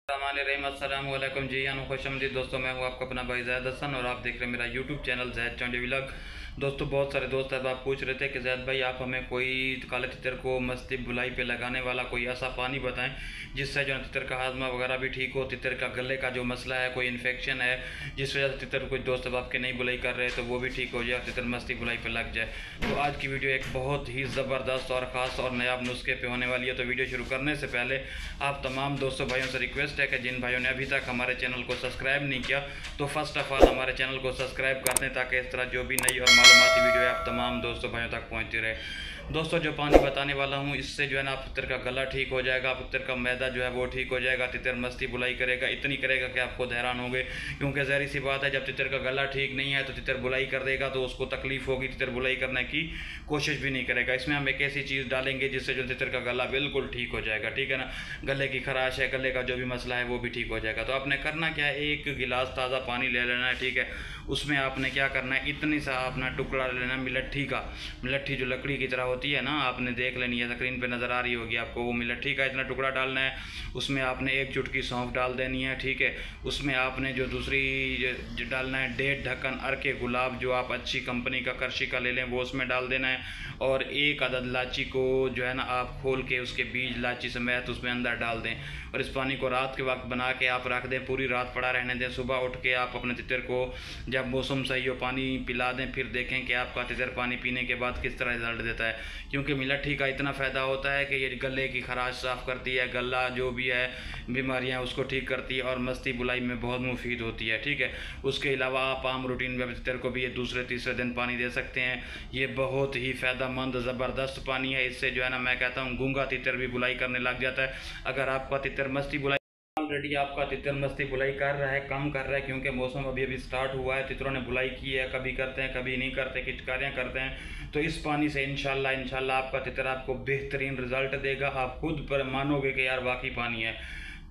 अस्सलाम वालेकुम जी खुशमदीद दोस्तों, मैं हूँ आपका अपना भाई जैद हसन और आप देख रहे हैं मेरा यूट्यूब चैनल जैद चौंडी व्लॉग। दोस्तों, बहुत सारे दोस्त आप पूछ रहे थे कि जैद भाई आप हमें कोई काले तितर को मस्ती बुलाई पे लगाने वाला कोई ऐसा पानी बताएं जिससे जो है तितर का हाजमा वगैरह भी ठीक हो, तितर का गले का जो मसला है, कोई इन्फेक्शन है जिस वजह से तितर कुछ दोस्त अब आपके नहीं बुलाई कर रहे तो वो भी ठीक हो जाए, तितर मस्ती बुलाई पे लग जाए। तो आज की वीडियो एक बहुत ही ज़बरदस्त और ख़ास और नायाब नुस्खे पे होने वाली है। तो वीडियो शुरू करने से पहले आप तमाम दोस्तों भाइयों से रिक्वेस्ट है कि जिन भाइयों ने अभी तक हमारे चैनल को सब्सक्राइब नहीं किया तो फर्स्ट ऑफ ऑल हमारे चैनल को सब्सक्राइब कर दें ताकि इस तरह जो भी नई और मालूमाती वीडियो है आप तमाम दोस्तों भाइयों तक पहुंचती रहे। दोस्तों, जो पानी बताने वाला हूँ इससे जो है ना तितर का गला ठीक हो जाएगा, तितर का मैदा जो है वो ठीक हो जाएगा, तितर मस्ती बुलाई करेगा, इतनी करेगा कि आप खुद हैरान होंगे। क्योंकि ज़ाहिर सी बात है, जब तितर का गला ठीक नहीं है तो तितर बुलाई कर देगा तो उसको तकलीफ होगी, तितर बुलाई करने की कोशिश भी नहीं करेगा। इसमें हम एक ऐसी चीज़ डालेंगे जिससे जो तितर का गला बिल्कुल ठीक हो जाएगा, ठीक है ना। गले की खराश है, गले का जो भी मसला है वो भी ठीक हो जाएगा। तो आपने करना क्या है, एक गिलास ताज़ा पानी ले लेना है, ठीक है। उसमें आपने क्या करना है, इतनी सा अपना टुकड़ा ले लेना मिलट्ठी का। मिलट्ठी जो लकड़ी की तरह होती है ना, आपने देख लेनी है, स्क्रीन पे नज़र आ रही होगी आपको, वो मिलट्ठी का इतना टुकड़ा डालना है। उसमें आपने एक चुटकी सौंफ डाल देनी है, ठीक है। उसमें आपने जो दूसरी डालना है 1.5 ढक्कन अरके गुलाब, जो आप अच्छी कंपनी का करशी का ले लें, वो उसमें डाल देना है। और 1 अदद लाची को जो है ना आप खोल के उसके बीज लाची समेत उसमें अंदर डाल दें। और इस पानी को रात के वक्त बना के आप रख दें, पूरी रात पड़ा रहने दें। सुबह उठ के आप अपने तितर को जब मौसम सही हो पानी पिला दें, फिर देखें कि आपका तितर पानी पीने के बाद किस तरह रिजल्ट देता है। क्योंकि मिलट्ठी का इतना फ़ायदा होता है कि ये गले की खराश साफ़ करती है, गला जो भी है बीमारियां उसको ठीक करती है और मस्ती बुलाई में बहुत मुफीद होती है, ठीक है। उसके अलावा आप आम रूटीन में तितर को भी ये दूसरे तीसरे दिन पानी दे सकते हैं। ये बहुत ही फ़ायदेमंद ज़बरदस्त पानी है। इससे जो है ना मैं कहता हूँ गूंगा तितर भी बुलाई करने लग जाता है। अगर आपका तितर मस्ती बुलाई ऑलरेडी आपका तितर मस्ती बुलाई कर रहा है, कम कर रहा है, क्योंकि मौसम अभी अभी स्टार्ट हुआ है, तितरों ने बुलाई की है, कभी करते हैं कभी नहीं करते, किचकारियाँ करते हैं। तो इस पानी से इंशाल्लाह आपका तितर आपको बेहतरीन रिजल्ट देगा। आप खुद पर मानोगे कि यार वाकई पानी है,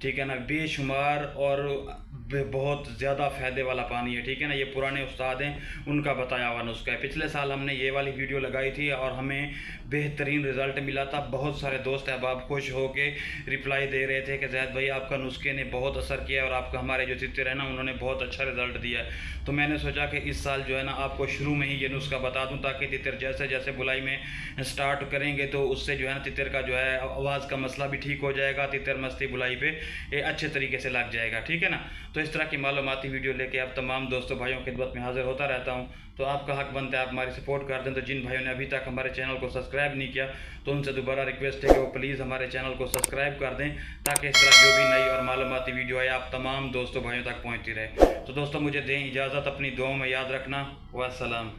ठीक है ना। बेशुमार और बहुत ज़्यादा फ़ायदे वाला पानी है, ठीक है ना। ये पुराने उस्ताद हैं, उनका बताया हुआ नुस्खा है। पिछले साल हमने ये वाली वीडियो लगाई थी और हमें बेहतरीन रिज़ल्ट मिला था। बहुत सारे दोस्त अहबाब खुश हो के रिप्लाई दे रहे थे कि जैद भाई आपका नुस्खे ने बहुत असर किया है और आपका हमारे जो तितर है ना उन्होंने बहुत अच्छा रिज़ल्ट दिया है। तो मैंने सोचा कि इस साल जो है ना आपको शुरू में ही ये नुस्खा बता दूँ ताकि तितर जैसे जैसे बुलाई में स्टार्ट करेंगे तो उससे जो है ना तितर का जो है आवाज़ का मसला भी ठीक हो जाएगा, तितर मस्ती बुलाई पे ये अच्छे तरीके से लग जाएगा, ठीक है ना। तो इस तरह की मालूमाती वीडियो लेके आप तमाम दोस्तों भाइयों की खिदमत में हाजिर होता रहता हूँ। तो आपका हक बनता है आप हमारी सपोर्ट कर दें। तो जिन भाइयों ने अभी तक हमारे चैनल को सब्सक्राइब नहीं किया तो उनसे दोबारा रिक्वेस्ट है कि वो प्लीज़ हमारे चैनल को सब्सक्राइब कर दें ताकि इस तरह जो भी नई और मालूमाती वीडियो है आप तमाम दोस्तों भाइयों तक पहुँचती रहे। तो दोस्तों मुझे दें इजाज़त, अपनी दुआओं में याद रखना। वस्सलाम।